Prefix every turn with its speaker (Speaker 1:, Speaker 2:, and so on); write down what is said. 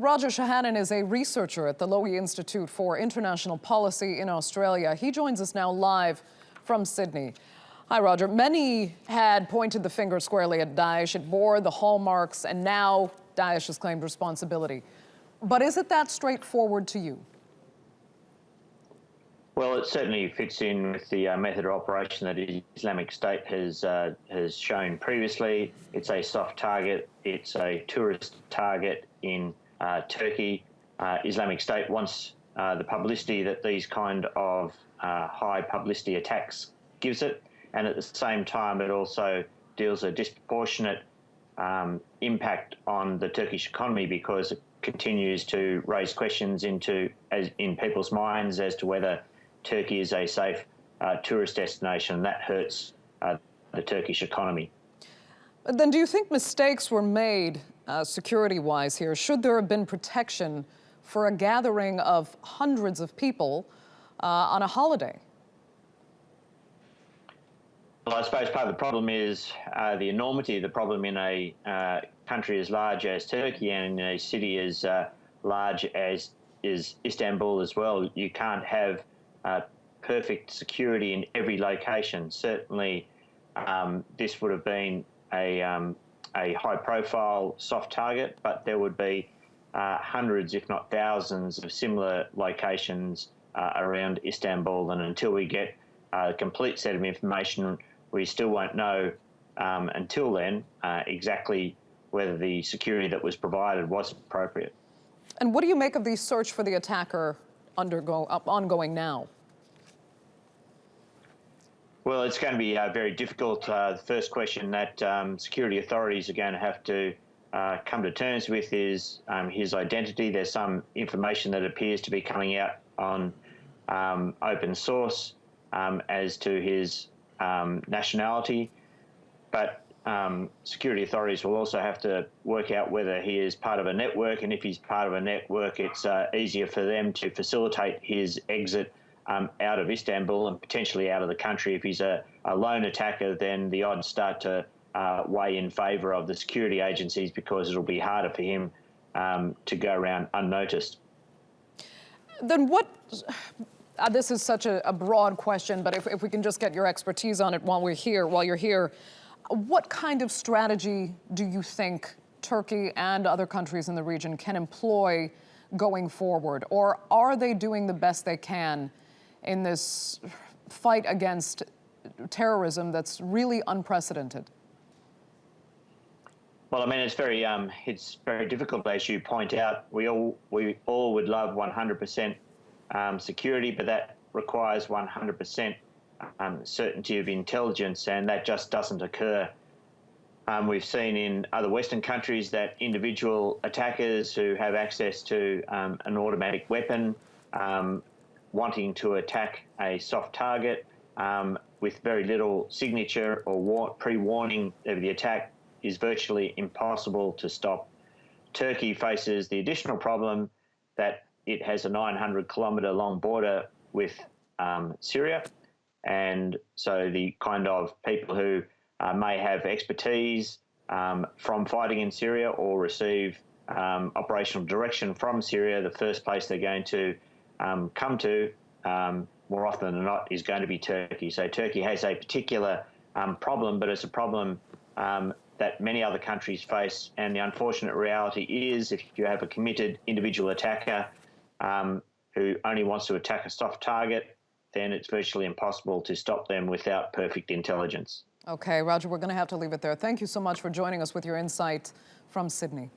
Speaker 1: Well, Rodger Shanahan is a researcher at the Lowy Institute for International Policy in Australia. He joins us now live from Sydney. Hi, Rodger. Many had pointed the finger squarely at Daesh. It bore the hallmarks, and now Daesh has claimed responsibility. But is it that straightforward to you?
Speaker 2: Well, it certainly fits in with the method of operation that Islamic State has shown previously. It's a soft target. It's a tourist target in Turkey. Islamic State wants the publicity that these kind of high publicity attacks gives it, and at the same time, it also deals a disproportionate impact on the Turkish economy because it continues to raise questions in people's minds as to whether Turkey is a safe tourist destination. That hurts the Turkish economy.
Speaker 1: But then do you think mistakes were made security-wise here? Should there have been protection for a gathering of hundreds of people on a holiday?
Speaker 2: Well, I suppose part of the problem is the enormity of the problem in a country as large as Turkey and in a city as large as is Istanbul as well. You can't have perfect security in every location. Certainly, this would have been a high-profile soft target, but there would be hundreds, if not thousands, of similar locations around Istanbul. And until we get a complete set of information, we still won't know until then exactly whether the security that was provided was appropriate.
Speaker 1: And what do you make of the search for the attacker ongoing now?
Speaker 2: Well, it's going to be very difficult. The first question that security authorities are going to have to come to terms with is his identity. There's some information that appears to be coming out on open source as to his nationality, but security authorities will also have to work out whether he is part of a network, and if he's part of a network, it's easier for them to facilitate his exit out of Istanbul and potentially out of the country. If he's a lone attacker, then the odds start to weigh in favour of the security agencies because it'll be harder for him to go around unnoticed.
Speaker 1: Then what... this is such a broad question, but if we can just get your expertise on it while you're here, what kind of strategy do you think Turkey and other countries in the region can employ going forward? Or are they doing the best they can in this fight against terrorism that's really unprecedented?
Speaker 2: Well, I mean, it's very difficult, as you point out. We all would love 100% security, but that requires 100% certainty of intelligence, and that just doesn't occur. We've seen in other Western countries that individual attackers who have access to an automatic weapon wanting to attack a soft target with very little signature or pre-warning of the attack is virtually impossible to stop. Turkey faces the additional problem that it has a 900-kilometre long border with Syria, and so the kind of people who may have expertise from fighting in Syria or receive operational direction from Syria, the first place they're going to come to, more often than not, is going to be Turkey. So Turkey has a particular problem, but it's a problem that many other countries face, and the unfortunate reality is if you have a committed individual attacker who only wants to attack a soft target, then it's virtually impossible to stop them without perfect intelligence.
Speaker 1: Okay, Rodger, we're going to have to leave it there. Thank you so much for joining us with your insight from Sydney.